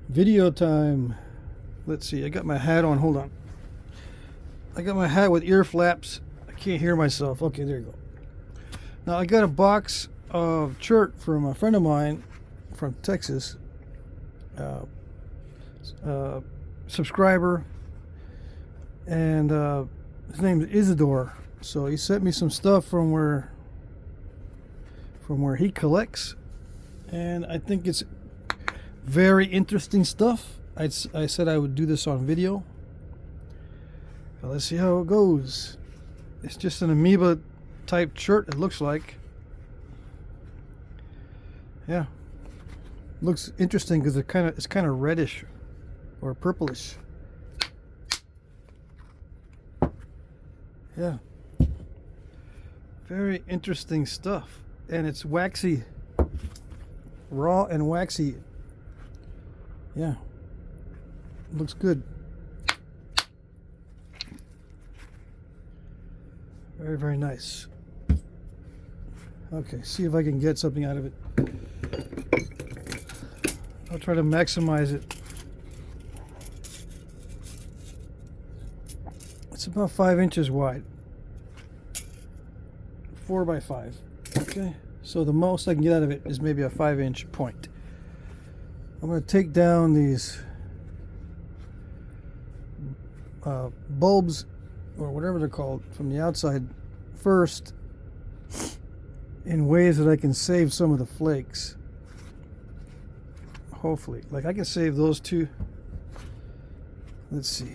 Video time. Let's see, I got my hat on. Hold on. I got my hat with ear flaps. I can't hear myself. Okay, there you go. Now I got a box of Chert from a friend of mine from Texas. Subscriber. And his name is Isidore. So he sent me some stuff from where he collects. And I think it's very interesting stuff. I said I would do this on video. Well, let's see how it goes. It's just an amoeba type Chert, it looks like. Yeah. Looks interesting because it's kind of reddish or purplish. Yeah. Very interesting stuff. And it's waxy. Raw and waxy. Yeah. Looks good. Very, very nice. Okay, see if I can get something out of it. I'll try to maximize it. It's about 5 inches wide. 4 by 5. Okay, so the most I can get out of it is maybe a 5-inch point. I'm going to take down these bulbs, or whatever they're called, from the outside first, in ways that I can save some of the flakes. Hopefully. Like I can save those two. Let's see.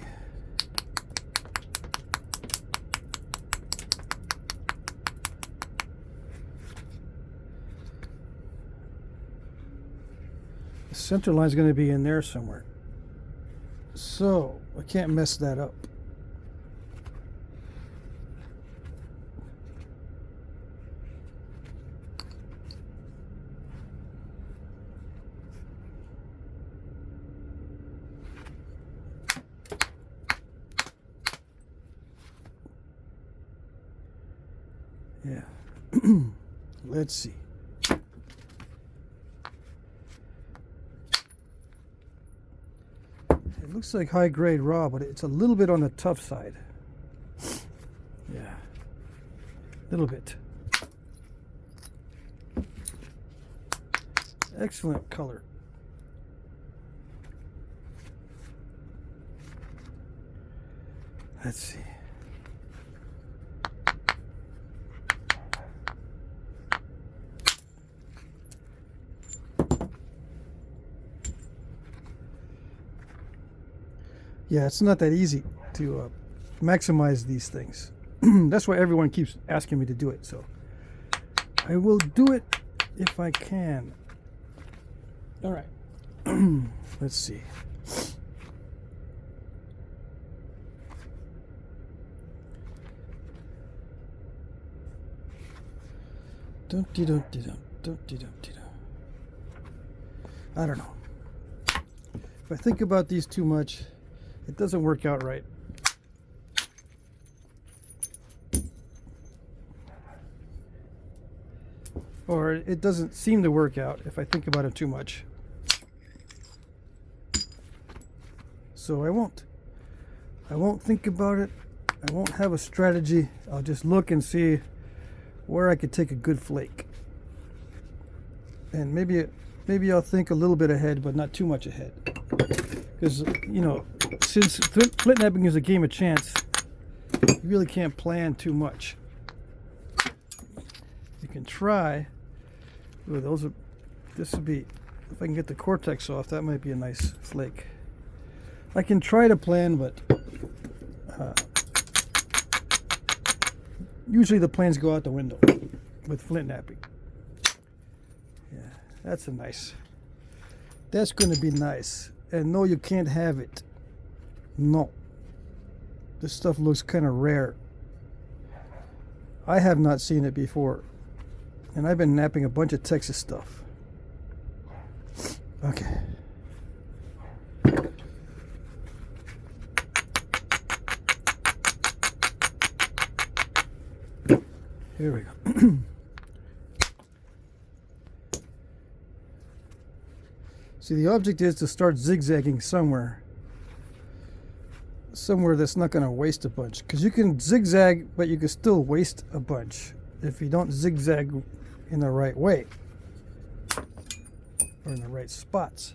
The center line is going to be in there somewhere. So I can't mess that up. Yeah. Let's see. It looks like high grade raw, but it's a little bit on the tough side. Yeah. A little bit. Excellent color. Let's see. Yeah, it's not that easy to maximize these things. That's why everyone keeps asking me to do it. So I will do it if I can. All right. Let's see. I don't know. If I think about these too much, it doesn't work out right. Or it doesn't seem to work out if I think about it too much. So I won't. I won't think about it. I won't have a strategy. I'll just look and see where I could take a good flake. And maybe I'll think a little bit ahead, but not too much ahead. Because, you know, since Flintknapping is a game of chance, you really can't plan too much. You can try. Ooh, this would be, if I can get the cortex off, that might be a nice flake. I can try to plan, but usually the plans go out the window with Flintknapping. Yeah, that's a nice. That's going to be nice. And no, you can't have it. No. This stuff looks kind of rare. I have not seen it before. And I've been napping a bunch of Texas stuff. Okay. Here we go. See, the object is to start zigzagging somewhere that's not going to waste a bunch, because you can zigzag but you can still waste a bunch if you don't zigzag in the right way or in the right spots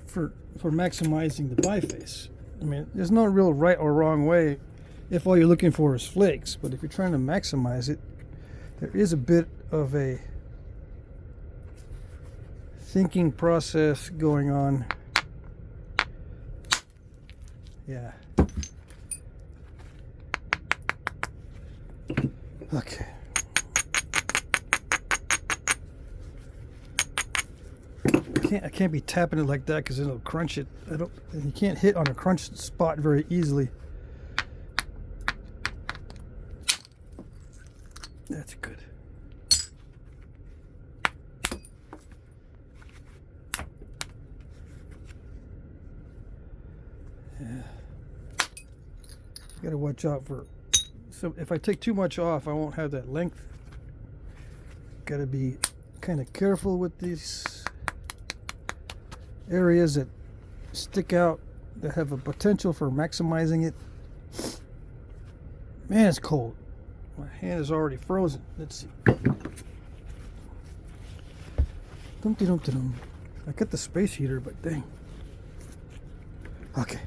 for maximizing the biface. I mean, there's no real right or wrong way if all you're looking for is flakes, but if you're trying to maximize it, there is a bit of a thinking process going on. Yeah. Okay. I can't be tapping it like that because it'll crunch it. And you can't hit on a crunch spot very easily. That's good. Yeah. You gotta watch out for, so if I take too much off, I won't have that length. Gotta be kind of careful with these areas that stick out, that have a potential for maximizing it. Man, it's cold. My hand is already frozen. Let's see. Dum-de-dum-de-dum. I got the space heater, but dang. Okay.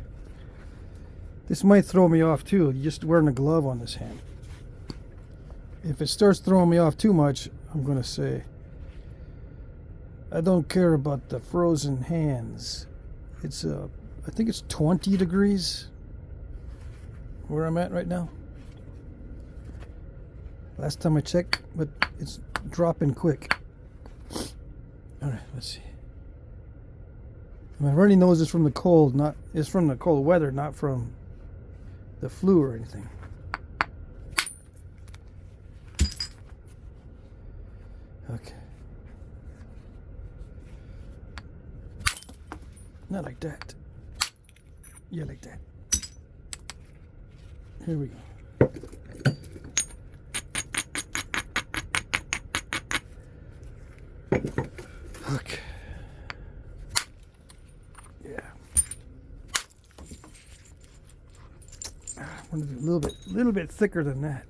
This might throw me off too, just wearing a glove on this hand. If it starts throwing me off too much, I'm going to say, I don't care about the frozen hands. It's I think it's 20 degrees where I'm at right now. Last time I checked, but it's dropping quick. Alright, let's see. My runny nose is from the cold, it's from the cold weather, not from the flu or anything. Okay. Not like that. Yeah, like that. Here we go. Okay. Yeah. I want to be a little bit thicker than that.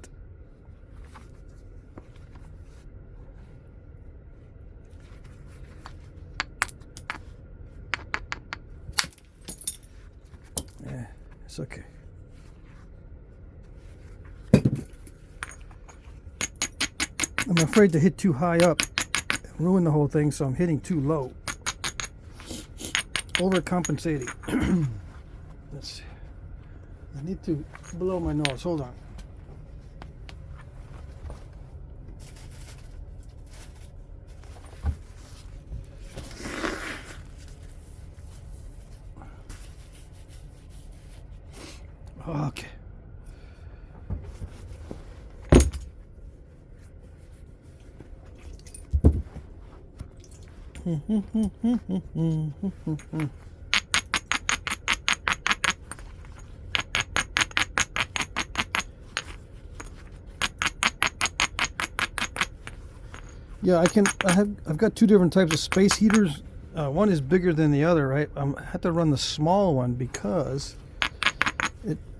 Yeah, it's okay. I'm afraid to hit too high up and ruin the whole thing, so I'm hitting too low. Overcompensating. Let's see. I need to blow my nose. Hold on. Okay. Yeah, I've got two different types of space heaters. One is bigger than the other, right? I have to run the small one because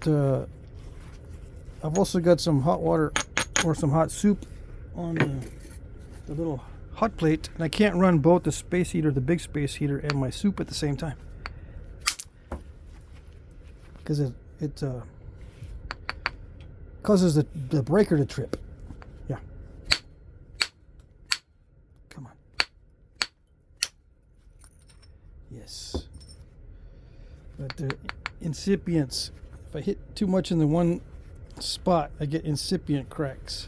I've also got some hot water or some hot soup on the little hot plate, and I can't run both the space heater, the big space heater, and my soup at the same time because it causes the breaker to trip. Yeah. Come on. Yes. But the incipients, if I hit too much in the one spot, I get incipient cracks.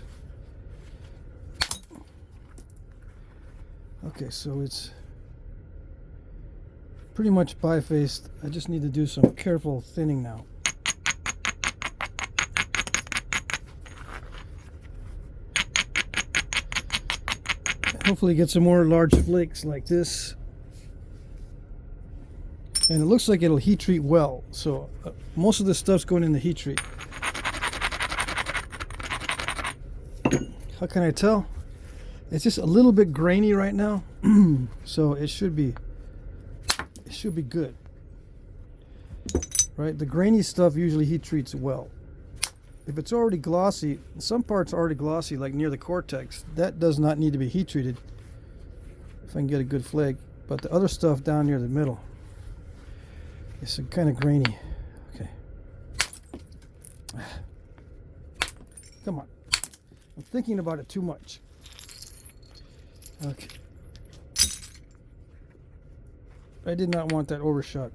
Okay, so it's pretty much bifaced. I just need to do some careful thinning now. Hopefully get some more large flakes like this. And it looks like it'll heat treat well. So most of this stuff's going in the heat treat. How can I tell? It's just a little bit grainy right now, so it should be good. Right, the grainy stuff usually heat treats well. If it's already glossy, some parts are already glossy, like near the cortex, that does not need to be heat treated if I can get a good flake. But the other stuff down near the middle, it's kind of grainy. Okay. Come on. I'm thinking about it too much. Okay. I did not want that overshot.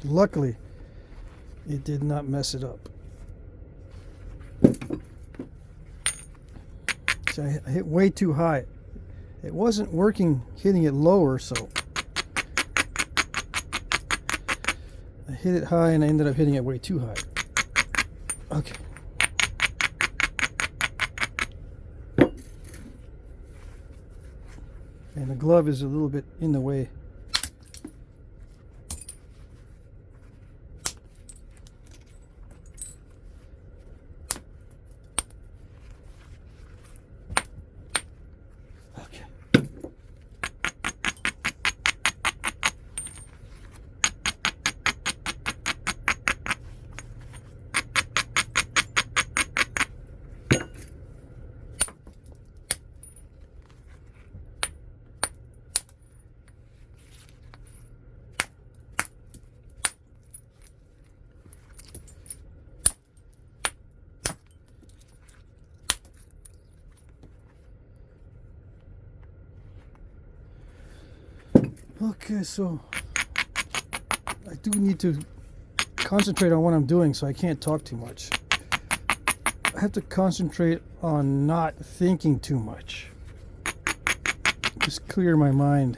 Luckily, it did not mess it up. So I hit way too high. It wasn't working hitting it lower, so I hit it high and I ended up hitting it way too high. Okay. And the glove is a little bit in the way. Okay, so I do need to concentrate on what I'm doing, so I can't talk too much. I have to concentrate on not thinking too much. Just clear my mind.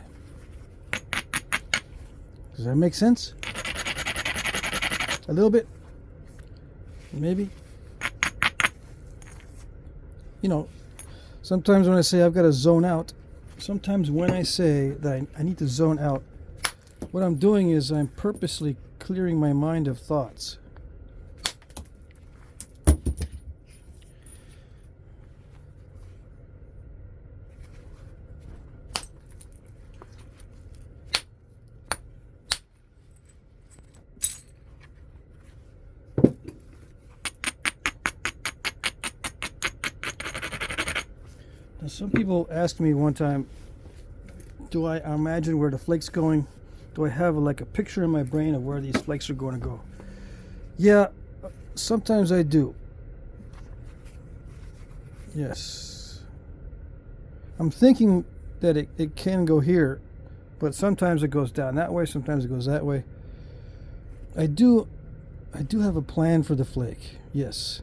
Does that make sense? A little bit? Maybe? You know, sometimes when I say I've got to zone out, sometimes when I say that I need to zone out, what I'm doing is I'm purposely clearing my mind of thoughts. Now, some people asked me one time, do I imagine where the flake's going? Do I have like a picture in my brain of where these flakes are going to go? Yeah, sometimes I do. Yes. I'm thinking that it can go here, but sometimes it goes down that way, sometimes it goes that way. I do have a plan for the flake, yes.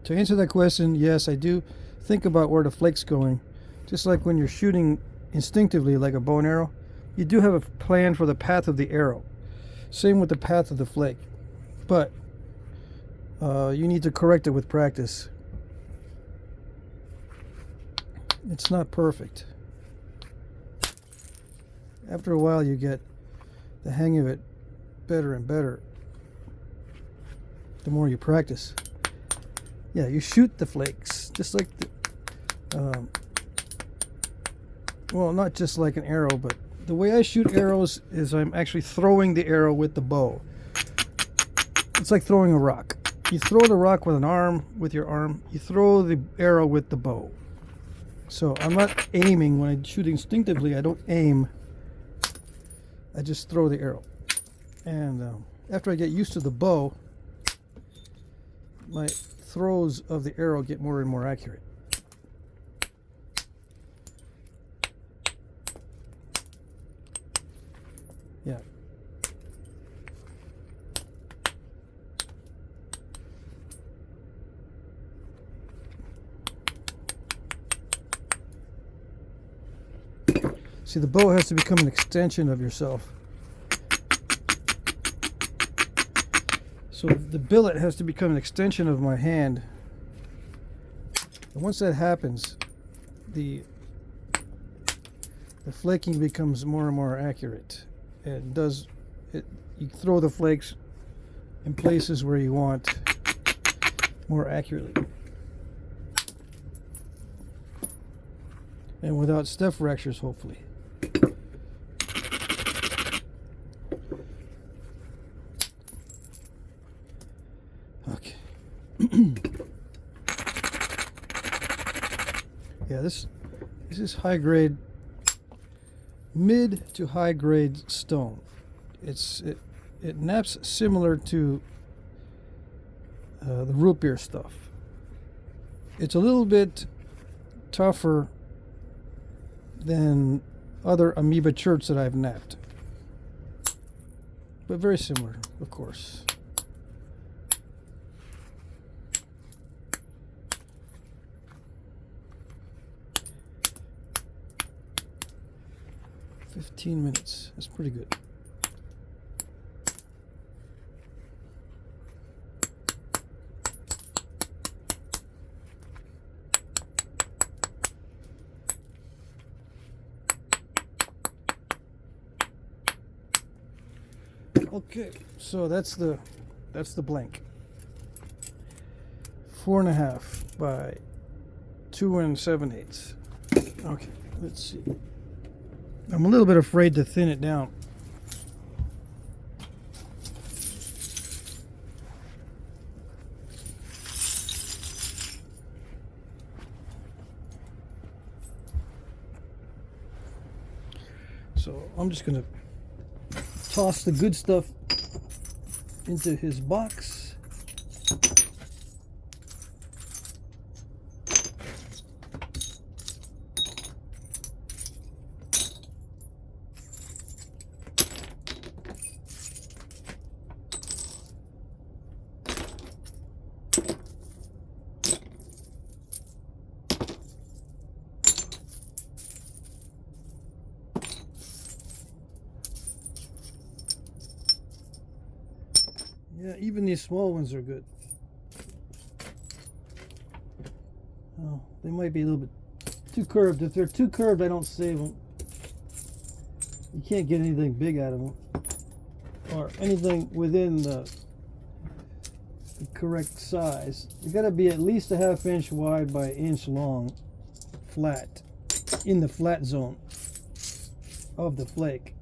To answer that question, yes, I do think about where the flake's going. Just like when you're shooting instinctively like a bow and arrow, you do have a plan for the path of the arrow. Same with the path of the flake. But you need to correct it with practice. It's not perfect. After a while you get the hang of it better and better the more you practice. Yeah, you shoot the flakes just like the, well, not just like an arrow, but the way I shoot arrows is I'm actually throwing the arrow with the bow. It's like throwing a rock. You throw the rock with an arm, with your arm. You throw the arrow with the bow. So I'm not aiming. When I shoot instinctively, I don't aim. I just throw the arrow. And after I get used to the bow, my throws of the arrow get more and more accurate. Yeah. See, the bow has to become an extension of yourself. So the billet has to become an extension of my hand. And once that happens, the flaking becomes more and more accurate. You throw the flakes in places where you want. more accurately. And without step fractures, hopefully. Okay. Yeah, this is high grade, mid to high grade stone. It naps similar to the root beer stuff. It's a little bit tougher than other amoeba cherts that I've napped, but very similar, of course. "15 minutes. That's pretty good. Okay, so that's the blank. 4.5 by 2 7/8. Okay, let's see. I'm a little bit afraid to thin it down. So I'm just going to toss the good stuff into his box. Yeah, even these small ones are good. Oh, they might be a little bit too curved. If they're too curved, I don't save them. You can't get anything big out of them, or anything within the correct size. You got to be at least a 1/2 inch wide by 1 inch long, flat, in the flat zone of the flake.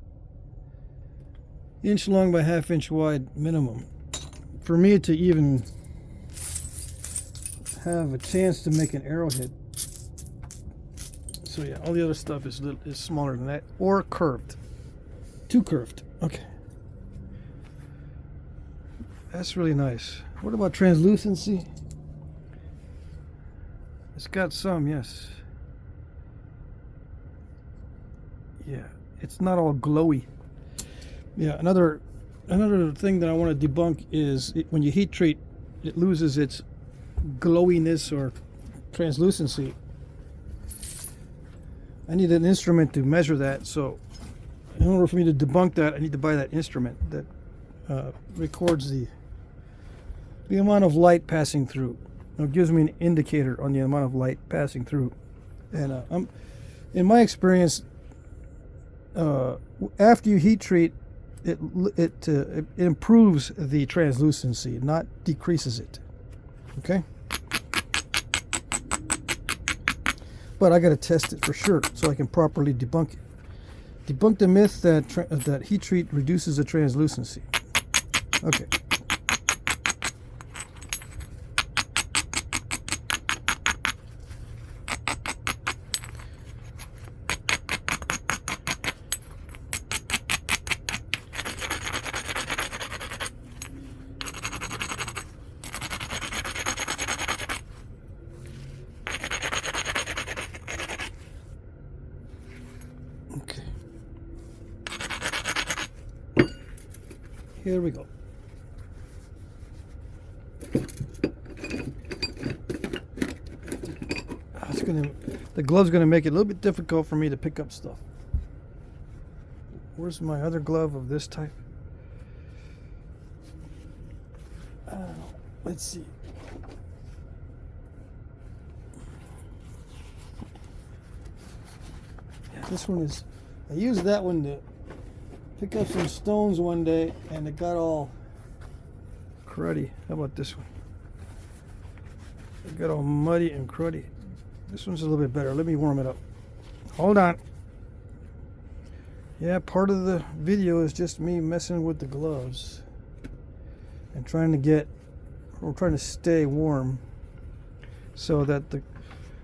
1 inch long by 1/2 inch wide minimum, for me to even have a chance to make an arrowhead. So yeah, all the other stuff is smaller than that, or curved. Too curved. Okay. That's really nice. What about translucency? It's got some, yes. Yeah, it's not all glowy. Yeah, another thing that I want to debunk is when you heat treat, it loses its glowiness or translucency. I need an instrument to measure that, so in order for me to debunk that, I need to buy that instrument that records the amount of light passing through. It gives me an indicator on the amount of light passing through. And in my experience, after you heat treat, it improves the translucency, not decreases it. Okay? But I got to test it for sure so I can properly debunk it. Debunk the myth that heat treat reduces the translucency. Okay. Here we go. The glove's gonna make it a little bit difficult for me to pick up stuff. Where's my other glove of this type? I don't know. Let's see. Yeah, this one is. I used that one to pick up some stones one day, and it got all cruddy. How about this one? got all muddy and cruddy. This one's a little bit better. Let me warm it up. Hold on. Yeah, part of the video is just me messing with the gloves and trying to stay warm so that the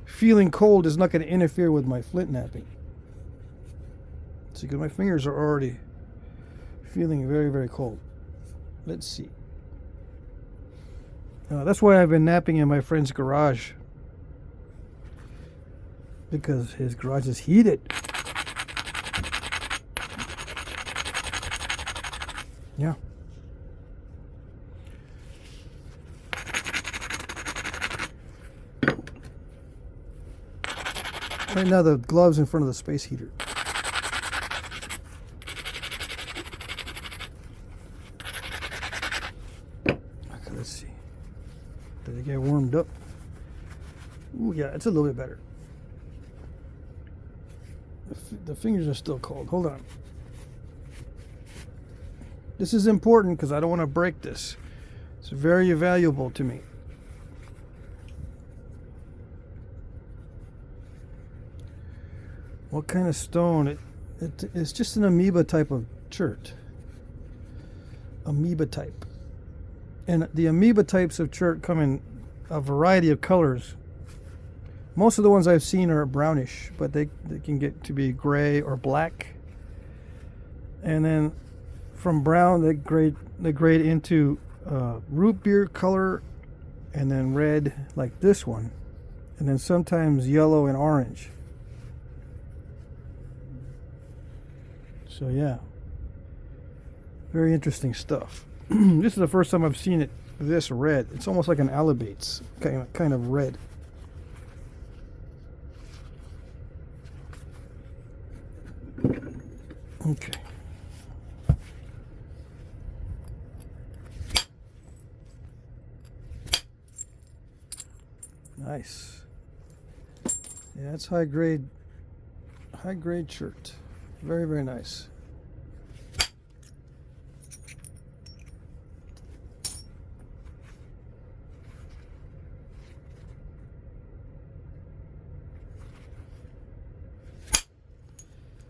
feeling cold is not going to interfere with my flint napping. See, because my fingers are already feeling very, very cold. Let's see. That's why I've been napping in my friend's garage, because his garage is heated. Yeah. Right now the glove's in front of the space heater. Okay, let's see. Did it get warmed up? Ooh, yeah, it's a little bit better. The fingers are still cold. Hold on. This is important because I don't want to break this. It's very valuable to me. What kind of stone? It's just an amoeba type of chert. Amoeba type. And the amoeba types of chert come in a variety of colors. Most of the ones I've seen are brownish, but they can get to be gray or black. And then from brown they grade into root beer color, and then red like this one, and then sometimes yellow and orange. So yeah, very interesting stuff. This is the first time I've seen it this red. It's almost like an alabates kind of red. Okay. Nice. Yeah, it's high grade chert. Very, very nice.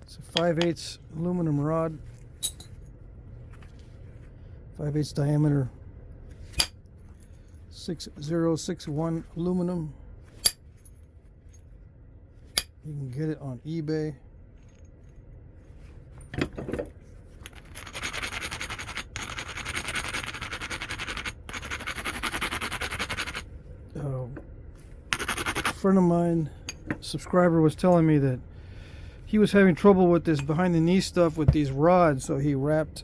It's a 5/8 aluminum rod, 5/8 diameter, 6061 aluminum. You can get it on eBay. A friend of mine, subscriber, was telling me that he was having trouble with this behind the knee stuff with these rods, so he wrapped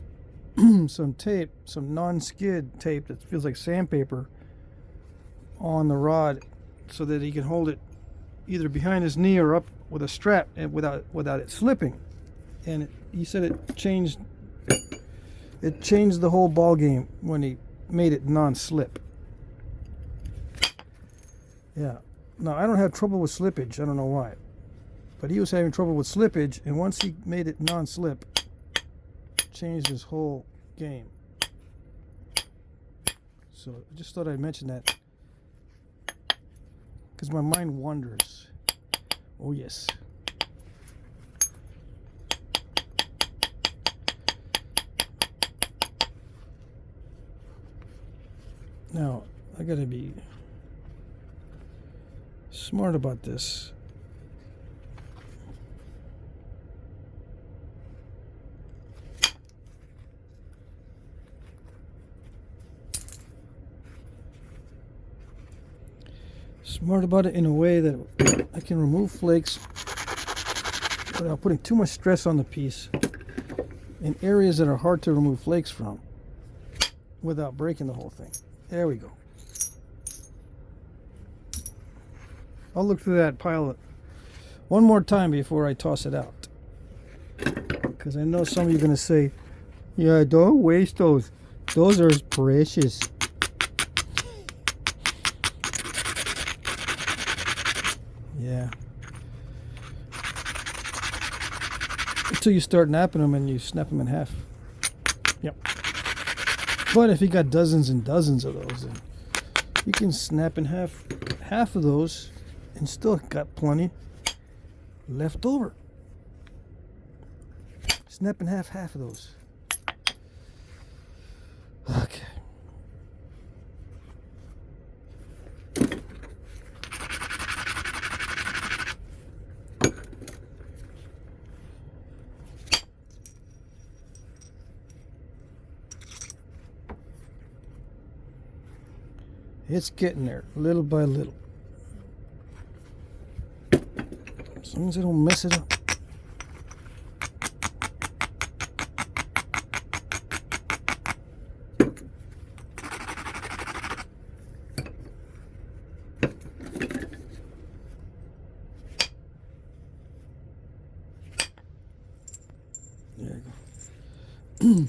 some tape, some non-skid tape that feels like sandpaper, on the rod so that he can hold it either behind his knee or up with a strap and without it slipping. And he said it changed the whole ball game when he made it non-slip. Yeah. Now, I don't have trouble with slippage. I don't know why. But he was having trouble with slippage, and once he made it non-slip, it changed his whole game. So I just thought I'd mention that, because my mind wanders. Oh, yes. Now, I gotta be smart about this. Smart about it in a way that I can remove flakes without putting too much stress on the piece in areas that are hard to remove flakes from without breaking the whole thing. There we go. I'll look through that pile one more time before I toss it out, because I know some of you are going to say, yeah, don't waste those. Those are precious. Yeah. Until you start napping them and you snap them in half. Yep. But if you got dozens and dozens of those, then You can snap in half of those and still got plenty left over. Snap in half of those. Okay. It's getting there, little by little. As long as I don't mess it up. There you go.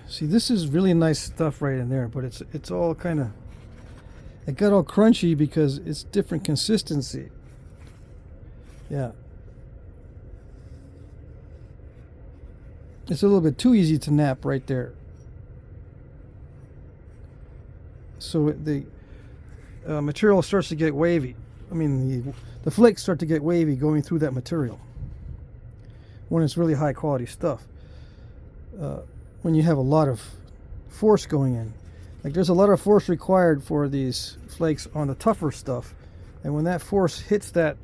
See, this is really nice stuff right in there, but it's all kind of, it got all crunchy because it's different consistency. Yeah. It's a little bit too easy to nap right there. So the material starts to get wavy. I mean, the flakes start to get wavy going through that material when it's really high quality stuff. When you have a lot of force going in, like there's a lot of force required for these flakes on the tougher stuff, and when that force hits that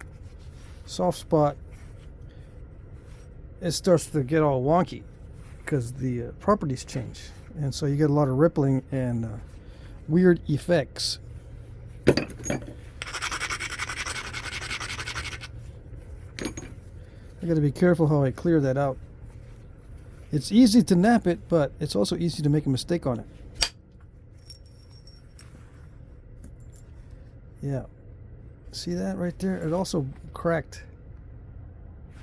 soft spot, it starts to get all wonky because the properties change, and so you get a lot of rippling and weird effects. I got to be careful how I clear that out. It's easy to nap it, but it's also easy to make a mistake on it. Yeah. See that right there? It also cracked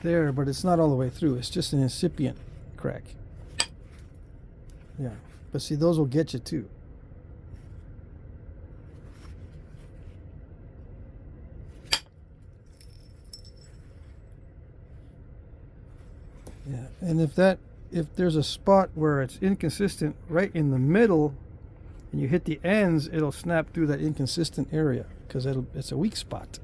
there, but it's not all the way through. It's just an incipient crack. Yeah. But see, those will get you too. Yeah. And if there's a spot where it's inconsistent right in the middle and you hit the ends, it'll snap through that inconsistent area because it's a weak spot.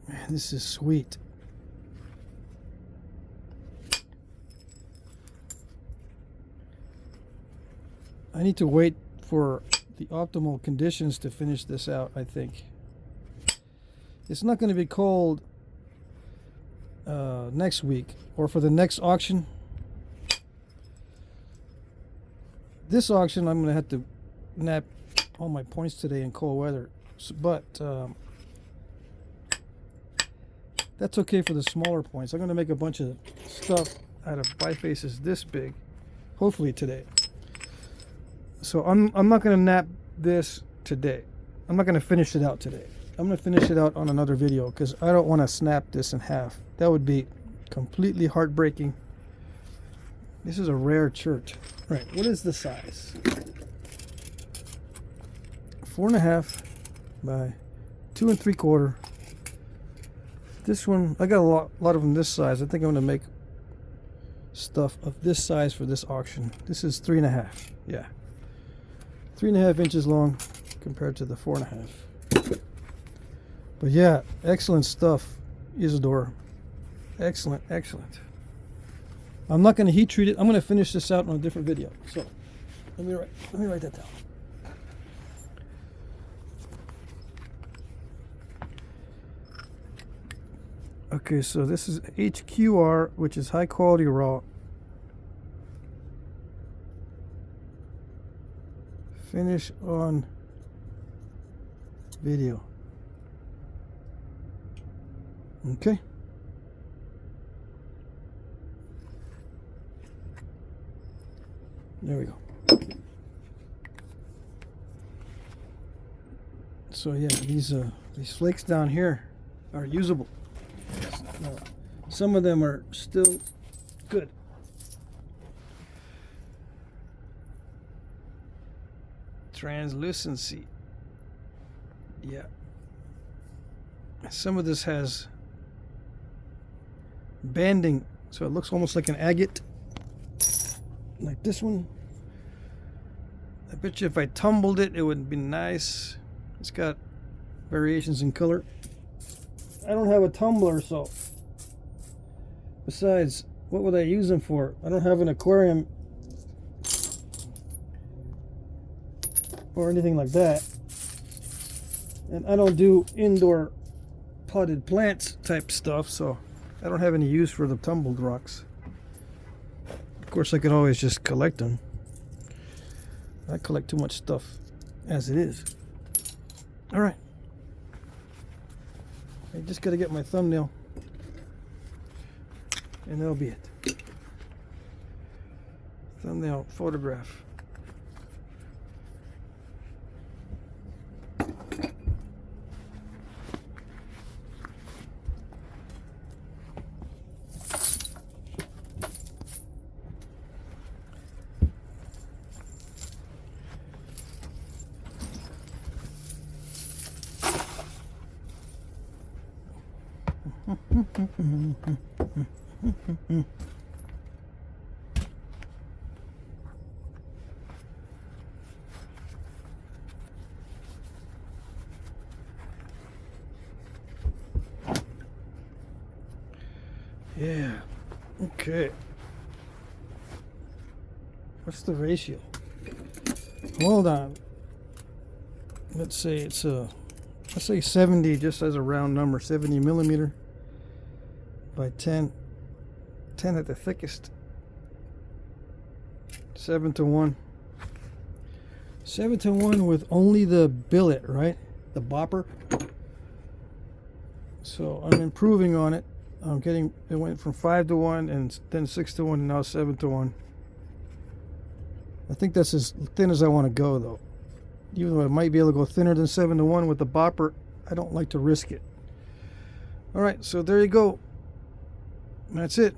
Man, this is sweet. I need to wait for the optimal conditions to finish this out, I think. It's not going to be cold next week or for the next auction. This auction, I'm going to have to nap all my points today in cold weather. But that's okay for the smaller points. I'm going to make a bunch of stuff out of bifaces this big, hopefully today. So I'm not going to nap this today. I'm not going to finish it out today. I'm going to finish it out on another video because I don't want to snap this in half. That would be completely heartbreaking. This is a rare chert. Right, what is the size? 4.5 by 2 3/4. This one, I got a lot of them this size. I think I'm going to make stuff of this size for this auction. This is 3.5. Yeah. 3.5 inches long compared to the 4.5. But yeah, excellent stuff, Isidore. Excellent, excellent. I'm not going to heat treat it. I'm going to finish this out on a different video. So let me write that down. Okay, so this is HQR, which is high quality raw. Finish on video. Okay. There we go. So yeah, these flakes down here are usable. Some of them are still good. Translucency. Yeah. Some of this has banding, so it looks almost like an agate. Like this one. I bet you if I tumbled it, it would be nice. It's got variations in color. I don't have a tumbler, so besides, what would I use them for? I don't have an aquarium or anything like that, and I don't do indoor potted plants type stuff, so I don't have any use for the tumbled rocks. Of course, I could always just collect them. I collect too much stuff as it is. All right, I just gotta get my thumbnail, and that'll be it. Thumbnail photograph. Yeah, okay. What's the ratio? Hold on. Let's say it's let's say 70, just as a round number, 70 millimeter by 10 at the thickest. 7:1. 7:1 with only the billet, right? The bopper. So I'm improving on it. I'm getting, it went from 5:1 and then 6:1 and now 7:1. I think that's as thin as I want to go, though. Even though I might be able to go thinner than 7:1 with the bopper, I don't like to risk it. All right, so there you go. That's it.